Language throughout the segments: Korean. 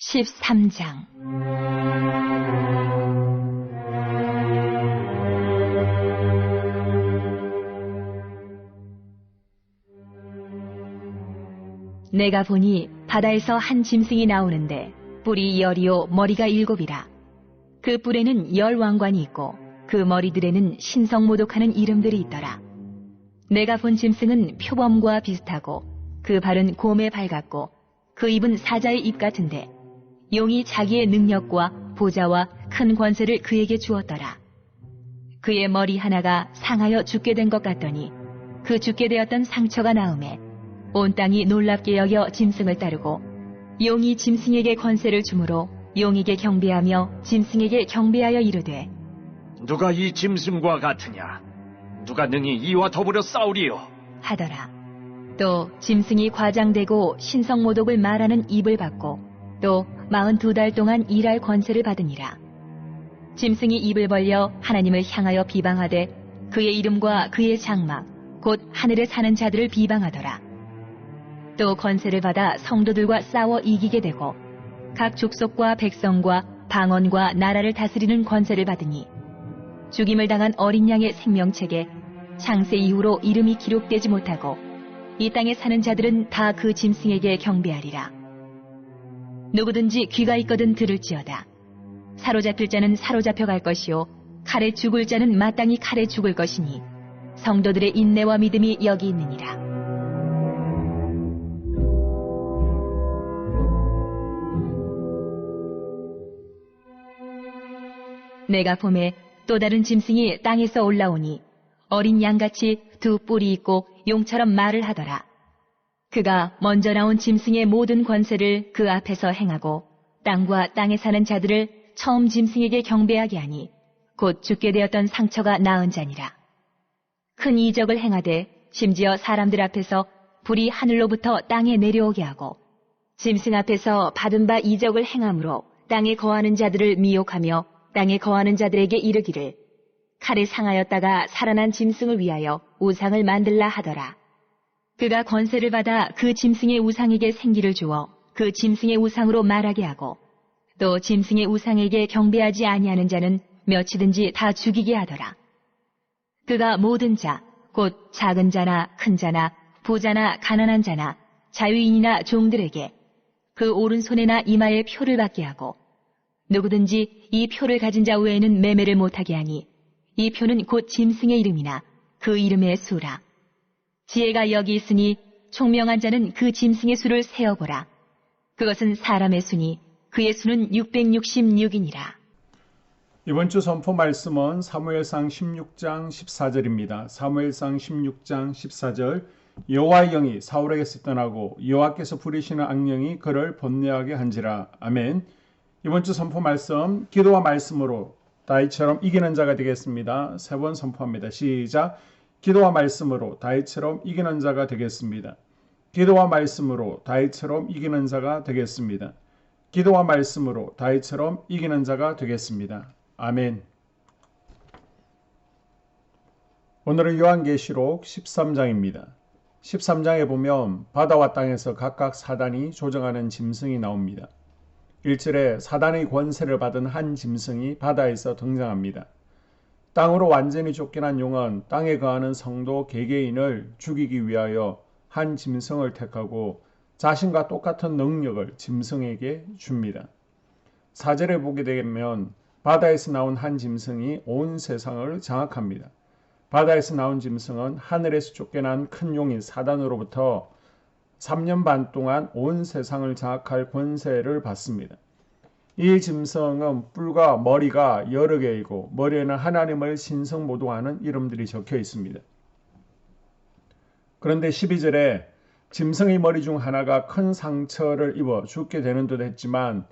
13장 내가 보니 바다에서 한 짐승이 나오는데 뿔이 10이요 머리가 7이라. 그 뿔에는 10왕관이 있고 그 머리들에는 신성모독하는 이름들이 있더라. 내가 본 짐승은 표범과 비슷하고 그 발은 곰에 밝았고 그 입은 사자의 입 같은데 용이 자기의 능력과 보좌와 큰 권세를 그에게 주었더라. 그의 머리 하나가 상하여 죽게 된 것 같더니 그 죽게 되었던 상처가 나음에 온 땅이 놀랍게 여겨 짐승을 따르고 용이 짐승에게 권세를 주므로 용에게 경배하며 짐승에게 경배하여 이르되 누가 이 짐승과 같으냐? 누가 능히 이와 더불어 싸우리요? 하더라. 또 짐승이 과장되고 신성모독을 말하는 입을 받고 또 42달 동안 일할 권세를 받으니라. 짐승이 입을 벌려 하나님을 향하여 비방하되 그의 이름과 그의 장막 곧 하늘에 사는 자들을 비방하더라. 또 권세를 받아 성도들과 싸워 이기게 되고 각 족속과 백성과 방언과 나라를 다스리는 권세를 받으니 죽임을 당한 어린 양의 생명책에 창세 이후로 이름이 기록되지 못하고 이 땅에 사는 자들은 다 그 짐승에게 경배하리라. 누구든지 귀가 있거든 들을지어다. 사로잡힐 자는 사로잡혀 갈 것이요 칼에 죽을 자는 마땅히 칼에 죽을 것이니 성도들의 인내와 믿음이 여기 있느니라. 내가 봄에 또 다른 짐승이 땅에서 올라오니 어린 양같이 두 뿔이 있고 용처럼 말을 하더라. 그가 먼저 나온 짐승의 모든 권세를 그 앞에서 행하고 땅과 땅에 사는 자들을 처음 짐승에게 경배하게 하니 곧 죽게 되었던 상처가 나은 자니라. 큰 이적을 행하되 심지어 사람들 앞에서 불이 하늘로부터 땅에 내려오게 하고 짐승 앞에서 받은 바 이적을 행함으로 땅에 거하는 자들을 미혹하며 땅에 거하는 자들에게 이르기를 칼에 상하였다가 살아난 짐승을 위하여 우상을 만들라 하더라. 그가 권세를 받아 그 짐승의 우상에게 생기를 주어 그 짐승의 우상으로 말하게 하고 또 짐승의 우상에게 경배하지 아니하는 자는 몇이든지 다 죽이게 하더라. 그가 모든 자, 곧 작은 자나 큰 자나 부자나 가난한 자나 자유인이나 종들에게 그 오른손에나 이마에 표를 받게 하고 누구든지 이 표를 가진 자 외에는 매매를 못하게 하니 이 표는 곧 짐승의 이름이나 그 이름의 수라. 지혜가 여기 있으니 총명한 자는 그 짐승의 수를 세어보라. 그것은 사람의 수니 그의 수는 666이니라. 이번 주 선포 말씀은 사무엘상 16장 14절입니다. 사무엘상 16장 14절 여호와의 영이 사울에게서 떠나고 여호와께서 부리시는 악령이 그를 번뇌하게 한지라. 아멘. 이번 주 선포 말씀 기도와 말씀으로 다윗처럼 이기는 자가 되겠습니다. 세 번 선포합니다. 시작. 기도와 말씀으로 다윗처럼 이기는 자가 되겠습니다. 기도와 말씀으로 다윗처럼 이기는 자가 되겠습니다. 기도와 말씀으로 다윗처럼 이기는 자가 되겠습니다. 아멘. 오늘은 요한계시록 13장입니다. 13장에 보면 바다와 땅에서 각각 사단이 조정하는 짐승이 나옵니다. 1절에 사단의 권세를 받은 한 짐승이 바다에서 등장합니다. 땅으로 완전히 쫓겨난 용은 땅에 거하는 성도 개개인을 죽이기 위하여 한 짐승을 택하고 자신과 똑같은 능력을 짐승에게 줍니다. 4절에 보게 되면 바다에서 나온 한 짐승이 온 세상을 장악합니다. 바다에서 나온 짐승은 하늘에서 쫓겨난 큰 용인 사단으로부터 3년 반 동안 온 세상을 장악할 권세를 받습니다. 이 짐승은 뿔과 머리가 여러 개이고 머리에는 하나님을 신성모독하는 이름들이 적혀 있습니다. 그런데 12절에 짐승의 머리 중 하나가 큰 상처를 입어 죽게 되는 듯 했지만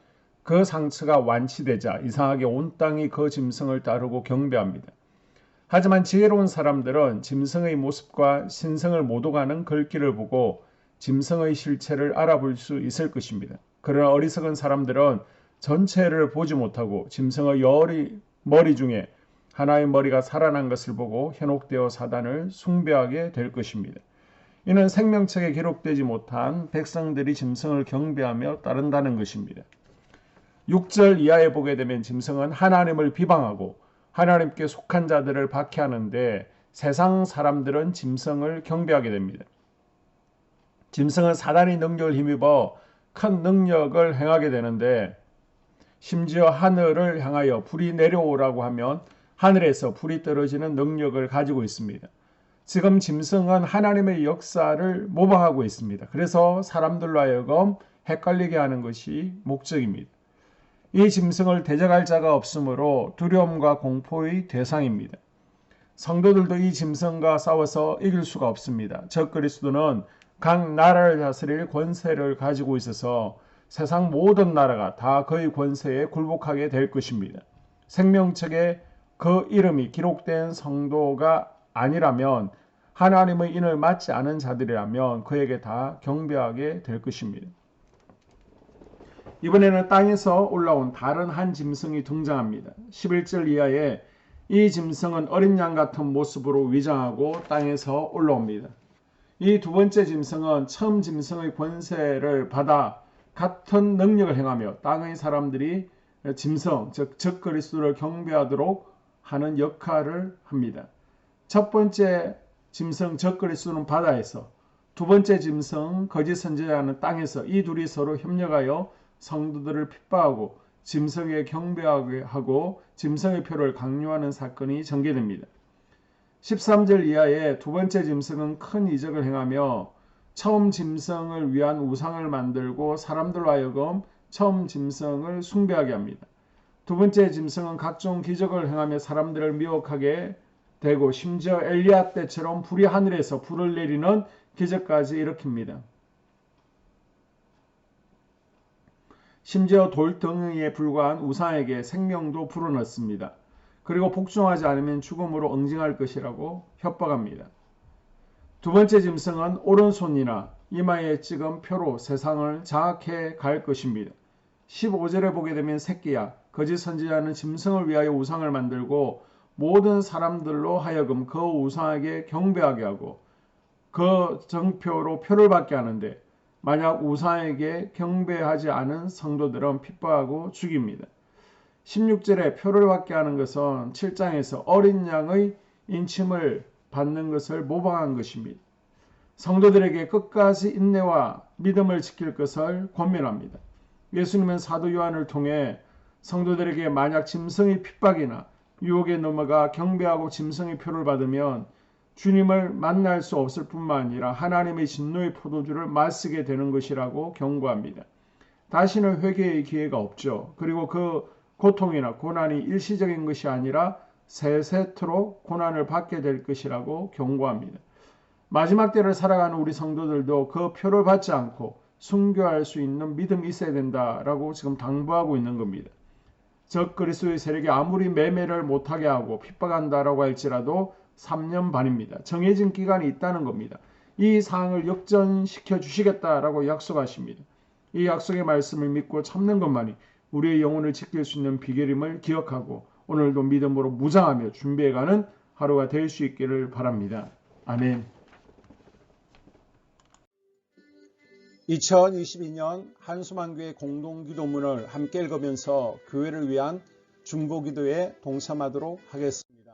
그 상처가 완치되자 이상하게 온 땅이 그 짐승을 따르고 경배합니다. 하지만 지혜로운 사람들은 짐승의 모습과 신성을 모독하는 글귀를 보고 짐승의 실체를 알아볼 수 있을 것입니다. 그러나 어리석은 사람들은 전체를 보지 못하고 짐승의 머리 중에 하나의 머리가 살아난 것을 보고 현혹되어 사단을 숭배하게 될 것입니다. 이는 생명책에 기록되지 못한 백성들이 짐승을 경배하며 따른다는 것입니다. 6절 이하에 보게 되면 짐승은 하나님을 비방하고 하나님께 속한 자들을 박해하는데 세상 사람들은 짐승을 경배하게 됩니다. 짐승은 사단의 능력을 힘입어 큰 능력을 행하게 되는데 심지어 하늘을 향하여 불이 내려오라고 하면 하늘에서 불이 떨어지는 능력을 가지고 있습니다. 지금 짐승은 하나님의 역사를 모방하고 있습니다. 그래서 사람들로 하여금 헷갈리게 하는 것이 목적입니다. 이 짐승을 대적할 자가 없으므로 두려움과 공포의 대상입니다. 성도들도 이 짐승과 싸워서 이길 수가 없습니다. 적그리스도는 각 나라를 다스릴 권세를 가지고 있어서 세상 모든 나라가 다 그의 권세에 굴복하게 될 것입니다. 생명책에 그 이름이 기록된 성도가 아니라면 하나님의 인을 맞지 않은 자들이라면 그에게 다 경배하게 될 것입니다. 이번에는 땅에서 올라온 다른 한 짐승이 등장합니다. 11절 이하에 이 짐승은 어린 양 같은 모습으로 위장하고 땅에서 올라옵니다. 이 두 번째 짐승은 처음 짐승의 권세를 받아 같은 능력을 행하며 땅의 사람들이 짐승, 즉 적그리스도를 경배하도록 하는 역할을 합니다. 첫 번째 짐승 적그리스도는 바다에서, 두 번째 짐승 거짓 선지자는 땅에서 이 둘이 서로 협력하여 성도들을 핍박하고 짐승에 경배하게 하고 짐승의 표를 강요하는 사건이 전개됩니다. 13절 이하에 두 번째 짐승은 큰 이적을 행하며 처음 짐승을 위한 우상을 만들고 사람들로 하여금 처음 짐승을 숭배하게 합니다. 두 번째 짐승은 각종 기적을 행하며 사람들을 미혹하게 되고 심지어 엘리야 때처럼 불이 하늘에서 불을 내리는 기적까지 일으킵니다. 심지어 돌덩이에 불과한 우상에게 생명도 불어넣습니다. 그리고 복종하지 않으면 죽음으로 응징할 것이라고 협박합니다. 두 번째 짐승은 오른손이나 이마에 찍은 표로 세상을 장악해 갈 것입니다. 15절에 보게 되면 새끼야, 거짓 선지자는 짐승을 위하여 우상을 만들고 모든 사람들로 하여금 그 우상에게 경배하게 하고 그 정표로 표를 받게 하는데 만약 우상에게 경배하지 않은 성도들은 핍박하고 죽입니다. 16절에 표를 받게 하는 것은 7장에서 어린 양의 인침을 받는 것을 모방한 것입니다. 성도들에게 끝까지 인내와 믿음을 지킬 것을 권면합니다. 예수님은 사도 요한을 통해 성도들에게 만약 짐승의 핍박이나 유혹에 넘어가 경배하고 짐승의 표를 받으면 주님을 만날 수 없을 뿐만 아니라 하나님의 진노의 포도주를 마시게 되는 것이라고 경고합니다. 다시는 회개의 기회가 없죠. 그리고 그 고통이나 고난이 일시적인 것이 아니라 세세토록 고난을 받게 될 것이라고 경고합니다. 마지막 때를 살아가는 우리 성도들도 그 표를 받지 않고 순교할 수 있는 믿음이 있어야 된다라고 지금 당부하고 있는 겁니다. 적 그리스도의 세력이 아무리 매매를 못하게 하고 핍박한다라고 할지라도 3년 반입니다. 정해진 기간이 있다는 겁니다. 이 상황을 역전시켜 주시겠다라고 약속하십니다. 이 약속의 말씀을 믿고 참는 것만이 우리의 영혼을 지킬 수 있는 비결임을 기억하고 오늘도 믿음으로 무장하며 준비해가는 하루가 될 수 있기를 바랍니다. 아멘. 2022년 한수만교회 공동기도문을 함께 읽으면서 교회를 위한 중보기도에 동참하도록 하겠습니다.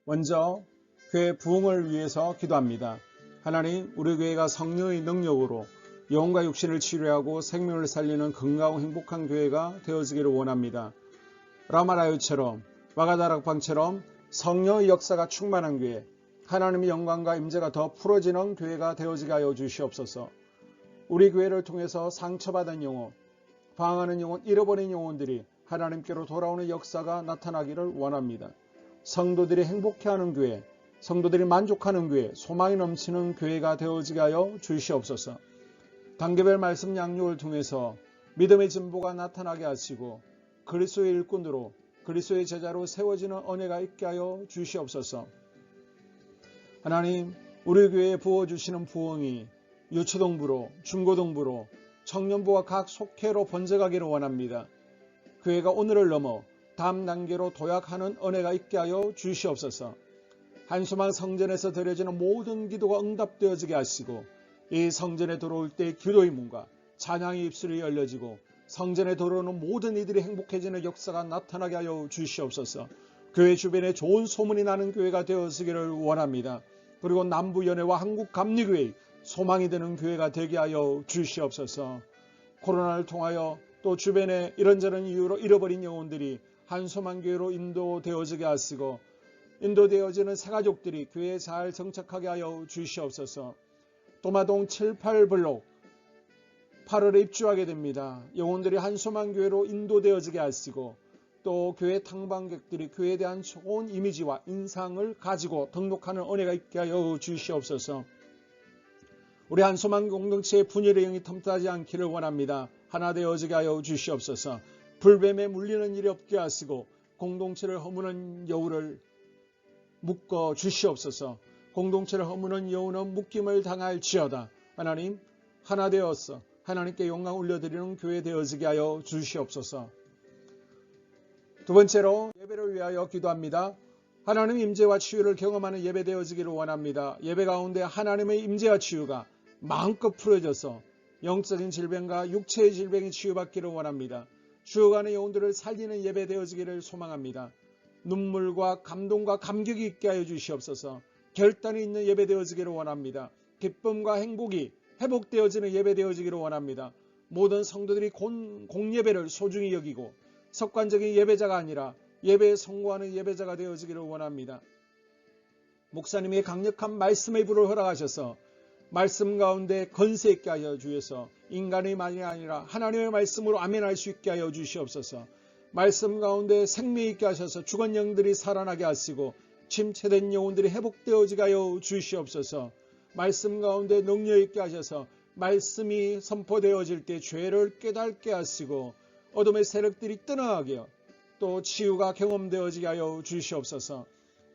먼저 교회 부흥을 위해서 기도합니다. 하나님, 우리 교회가 성령의 능력으로 영혼과 육신을 치료하고 생명을 살리는 건강하고 행복한 교회가 되어지기를 원합니다. 라마라요처럼 와가다락방처럼 성령의 역사가 충만한 교회, 하나님의 영광과 임재가 더 풀어지는 교회가 되어지게 하여 주시옵소서. 우리 교회를 통해서 상처받은 영혼, 방황하는 영혼, 잃어버린 영혼들이 하나님께로 돌아오는 역사가 나타나기를 원합니다. 성도들이 행복해하는 교회, 성도들이 만족하는 교회, 소망이 넘치는 교회가 되어지게 하여 주시옵소서. 단계별 말씀 양육을 통해서 믿음의 진보가 나타나게 하시고 그리스도의 일꾼으로 그리스도의 제자로 세워지는 은혜가 있게 하여 주시옵소서. 하나님, 우리 교회에 부어주시는 부흥이 유초동부로, 중고동부로, 청년부와 각 속회로 번져가기를 원합니다. 교회가 오늘을 넘어 다음 단계로 도약하는 은혜가 있게 하여 주시옵소서. 한수만 성전에서 드려지는 모든 기도가 응답되어지게 하시고 이 성전에 들어올 때 기도의 문과 찬양의 입술이 열려지고 성전에 들어오는 모든 이들이 행복해지는 역사가 나타나게 하여 주시옵소서. 교회 주변에 좋은 소문이 나는 교회가 되어지기를 원합니다. 그리고 남부연회와 한국감리교회 소망이 되는 교회가 되게 하여 주시옵소서. 코로나를 통하여 또 주변에 이런저런 이유로 잃어버린 영혼들이 한소망교회로 인도되어지게 하시고 인도되어지는 새가족들이 교회에 잘 정착하게 하여 주시옵소서. 도마동 7, 8블록 8월에 입주하게 됩니다. 영혼들이 한소망교회로 인도되어지게 하시고 또 교회 탕방객들이 교회에 대한 좋은 이미지와 인상을 가지고 등록하는 은혜가 있게 하여 주시옵소서. 우리 한소망 공동체의 분열의 영이 틈타지 않기를 원합니다. 하나 되어지게 하여 주시옵소서. 불뱀에 물리는 일이 없게 하시고 공동체를 허무는 여우를 묶어 주시옵소서. 공동체를 허무는 여우는 묶임을 당할지어다. 하나님 하나 되어서 하나님께 영광 올려드리는 교회 되어지게 하여 주시옵소서. 두 번째로 예배를 위하여 기도합니다. 하나님 임재와 치유를 경험하는 예배 되어지기를 원합니다. 예배 가운데 하나님의 임재와 치유가 마음껏 풀어져서 영적인 질병과 육체의 질병이 치유받기를 원합니다. 죽어가는 영혼들을 살리는 예배 되어지기를 소망합니다. 눈물과 감동과 감격이 있게 하여 주시옵소서. 결단이 있는 예배 되어지기를 원합니다. 기쁨과 행복이 회복되어지는 예배 되어지기를 원합니다. 모든 성도들이 공예배를 소중히 여기고 석관적인 예배자가 아니라 예배에 성공하는 예배자가 되어지기를 원합니다. 목사님의 강력한 말씀의 불을 허락하셔서 말씀 가운데 건세 있게 하여 주셔서 인간의 말이 아니라 하나님의 말씀으로 아멘할 수 있게 하여 주시옵소서. 말씀 가운데 생명 있게 하셔서 죽은 영들이 살아나게 하시고 침체된 영혼들이 회복되어지게 하여 주시옵소서. 말씀 가운데 능력 있게 하셔서 말씀이 선포되어질 때 죄를 깨닫게 하시고 어둠의 세력들이 떠나가게 또 치유가 경험되어지게 하여 주시옵소서.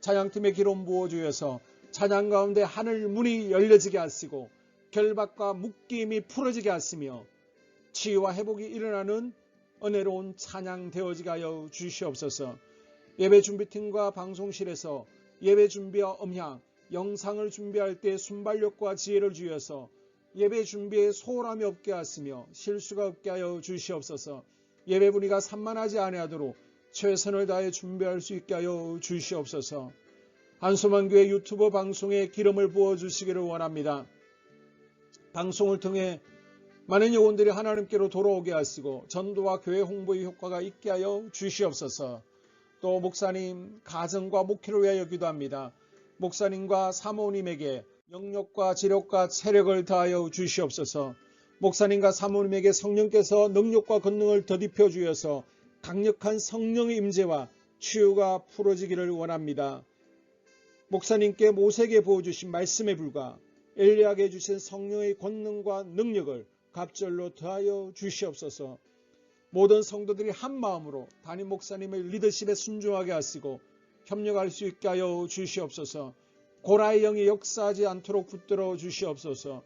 찬양팀의 기름 부어주셔서 찬양 가운데 하늘 문이 열려지게 하시고 결박과 묶임이 풀어지게 하시며 치유와 회복이 일어나는 은혜로운 찬양 되어지게 하여 주시옵소서. 예배 준비팀과 방송실에서 예배 준비와 음향, 영상을 준비할 때 순발력과 지혜를 주셔서 예배 준비에 소홀함이 없게 하시며 실수가 없게 하여 주시옵소서. 예배 분위기가 산만하지 아니하도록 최선을 다해 준비할 수 있게 하여 주시옵소서. 한소망교회 유튜브 방송에 기름을 부어주시기를 원합니다. 방송을 통해 많은 영혼들이 하나님께로 돌아오게 하시고 전도와 교회 홍보의 효과가 있게 하여 주시옵소서. 또 목사님 가정과 목회를 위하여 기도합니다. 목사님과 사모님에게 영력과 지력과 체력을 다하여 주시옵소서. 목사님과 사모님에게 성령께서 능력과 권능을 더딥혀 주셔서 강력한 성령의 임재와 치유가 풀어지기를 원합니다. 목사님께 모세에게 부어주신 말씀의 불과 엘리야에게 주신 성령의 권능과 능력을 갑절로 더하여 주시옵소서. 모든 성도들이 한 마음으로 담임 목사님의 리더십에 순종하게 하시고 협력할 수 있게 하여 주시옵소서. 고라의 영이 역사하지 않도록 붙들어 주시옵소서.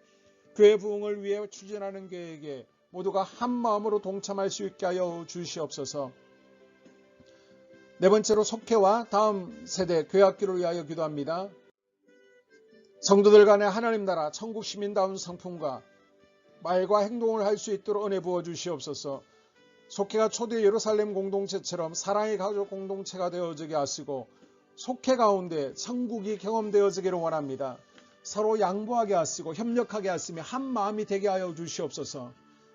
교회 부흥을 위해 추진하는 교회에게 모두가 한 마음으로 동참할 수 있게 하여 주시옵소서. 네 번째로 속회와 다음 세대 교회학교를 위하여 기도합니다. 성도들 간의 하나님 나라 천국 시민다운 성품과 말과 행동을 할 수 있도록 은혜 부어 주시옵소서. 속회가 초대 예루살렘 공동체처럼 사랑의 가족 공동체가 되어지게 하시고 속회 가운데 천국이 경험되어지기를 원합니다. 서로 양보하게 하시고 협력하게 하시며 한 마음이 되게 하여 주시옵소서.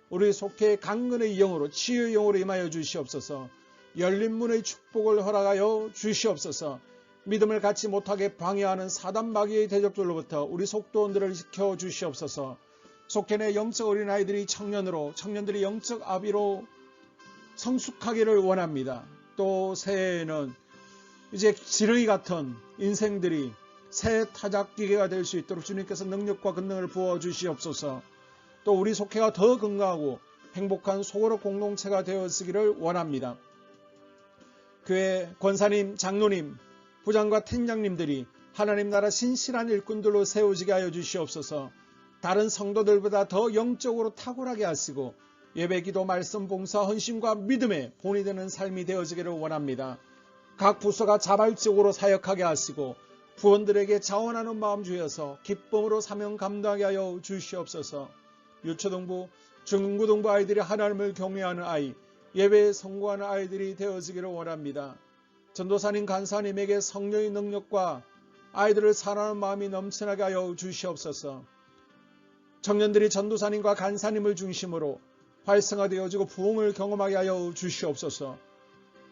우리 속회의 강건의 영으로 치유의 영으로 임하여 주시옵소서. 열린 문의 축복을 허락하여 주시옵소서. 믿음을 갖지 못하게 방해하는 사단 마귀의 대적들로부터 우리 속도원들을 지켜 주시옵소서. 속회 내 영적 어린아이들이 청년들이 영적 아비로 성숙하기를 원합니다. 또 새해에는 이제 지렁이 같은 인생들이 새 타작기계가 될 수 있도록 주님께서 능력과 권능을 부어 주시옵소서. 또 우리 속회가 더 건강하고 행복한 소그룹 공동체가 되었기를 원합니다. 교회 권사님, 장로님, 부장과 팀장님들이 하나님 나라 신실한 일꾼들로 세워지게 하여 주시옵소서. 다른 성도들보다 더 영적으로 탁월하게 하시고 예배기도 말씀 봉사 헌신과 믿음의 본이 되는 삶이 되어지기를 원합니다. 각 부서가 자발적으로 사역하게 하시고 부원들에게 자원하는 마음 주셔서 기쁨으로 사명 감당하게 하여 주시옵소서. 유초등부 중고등부 아이들이 하나님을 경외하는 아이, 예배에 성공하는 아이들이 되어지기를 원합니다. 전도사님, 간사님에게 성령의 능력과 아이들을 사랑하는 마음이 넘쳐나게 하여 주시옵소서. 청년들이 전도사님과 간사님을 중심으로 활성화되어지고 부흥을 경험하게 하여 주시옵소서.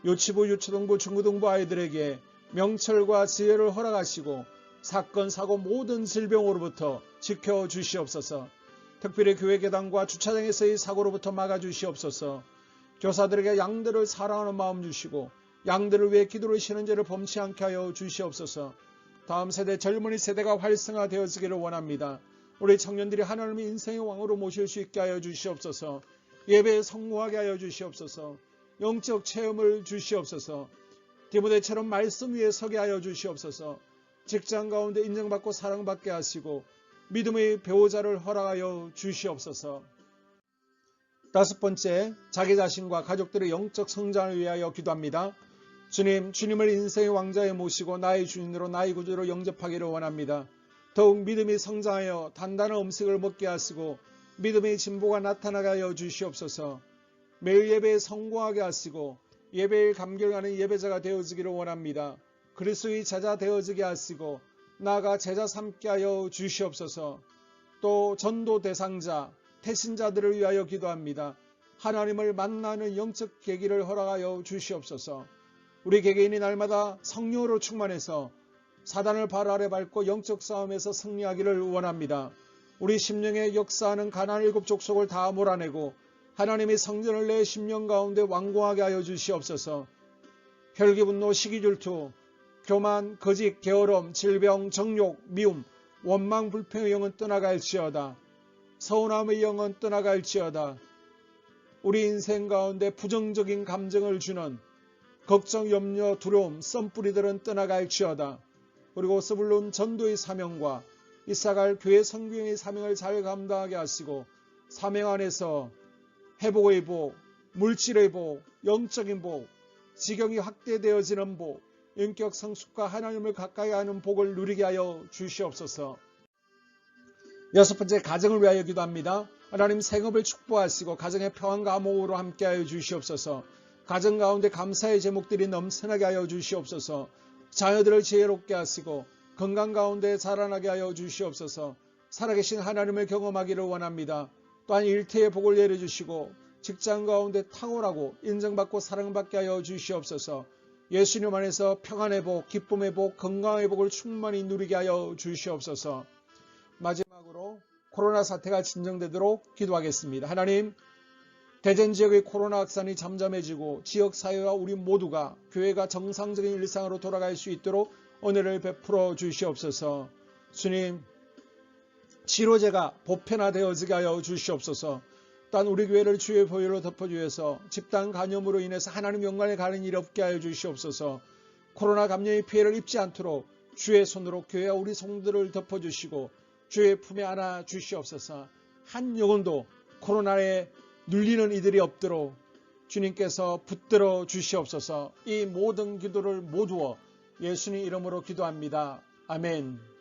유치부, 유초등부, 중고등부 아이들에게 명철과 지혜를 허락하시고 사건, 사고, 모든 질병으로부터 지켜주시옵소서. 특별히 교회 계단과 주차장에서의 사고로부터 막아주시옵소서. 교사들에게 양들을 사랑하는 마음 주시고 양들을 위해 기도를 쉬는 죄를 범치 않게 하여 주시옵소서. 다음 세대, 젊은이 세대가 활성화되어지기를 원합니다. 우리 청년들이 하나님의 인생의 왕으로 모실 수 있게 하여 주시옵소서. 예배에 성공하게 하여 주시옵소서. 영적 체험을 주시옵소서. 디모데처럼 말씀 위에 서게 하여 주시옵소서. 직장 가운데 인정받고 사랑받게 하시고 믿음의 배우자를 허락하여 주시옵소서. 다섯 번째, 자기 자신과 가족들의 영적 성장을 위하여 기도합니다. 주님, 주님을 인생의 왕자에 모시고 나의 주인으로 나의 구주로 영접하기를 원합니다. 더욱 믿음이 성장하여 단단한 음식을 먹게 하시고 믿음의 진보가 나타나게 하여 주시옵소서. 매일 예배에 성공하게 하시고 예배에 감격하는 예배자가 되어지기를 원합니다. 그리스도의 제자 되어지게 하시고 나아가 제자 삼게 하여 주시옵소서. 또 전도 대상자, 태신자들을 위하여 기도합니다. 하나님을 만나는 영적 계기를 허락하여 주시옵소서. 우리 개개인이 날마다 성령으로 충만해서 사단을 발 아래 밟고 영적 싸움에서 승리하기를 원합니다. 우리 심령에 역사하는 가나안 7 족속을 다 몰아내고 하나님의 성전을 내 심령 가운데 완공하게 하여 주시옵소서. 혈기, 분노, 시기, 질투, 교만, 거짓, 게으름, 질병, 정욕, 미움, 원망, 불평의 영은 떠나갈지어다. 서운함의 영은 떠나갈지어다. 우리 인생 가운데 부정적인 감정을 주는 걱정, 염려, 두려움, 썸뿌리들은 떠나갈지어다. 그리고 스불론 전도의 사명과 이사갈 교회 선교의 사명을 잘 감당하게 하시고 사명 안에서 회복의 복, 물질의 복, 영적인 복, 지경이 확대되어지는 복, 인격 성숙과 하나님을 가까이 하는 복을 누리게 하여 주시옵소서. 여섯 번째, 가정을 위하여 기도합니다. 하나님, 생업을 축복하시고 가정의 평안과 암호로 함께하여 주시옵소서. 가정 가운데 감사의 제목들이 넘쳐나게 하여 주시옵소서. 자녀들을 지혜롭게 하시고 건강 가운데 자라나게 하여 주시옵소서. 살아계신 하나님을 경험하기를 원합니다. 또한 일태의 복을 내려주시고 직장 가운데 탁월하고 인정받고 사랑받게 하여 주시옵소서. 예수님 안에서 평안의 복, 기쁨의 복, 건강의 복을 충만히 누리게 하여 주시옵소서. 마지막으로 코로나 사태가 진정되도록 기도하겠습니다. 하나님, 대전 지역의 코로나 확산이 잠잠해지고 지역사회와 우리 모두가 교회가 정상적인 일상으로 돌아갈 수 있도록 은혜를 베풀어 주시옵소서. 주님, 치료제가 보편화되어지게 하여 주시옵소서. 또한 우리 교회를 주의 보혈로 덮어주셔서 집단 감염으로 인해서 하나님 영광에 가는 일 없게 하여 주시옵소서. 코로나 감염의 피해를 입지 않도록 주의 손으로 교회와 우리 성도들을 덮어주시고 주의 품에 안아 주시옵소서. 한 영혼도 코로나에 눌리는 이들이 없도록 주님께서 붙들어 주시옵소서. 이 모든 기도를 모두어 예수님 이름으로 기도합니다. 아멘.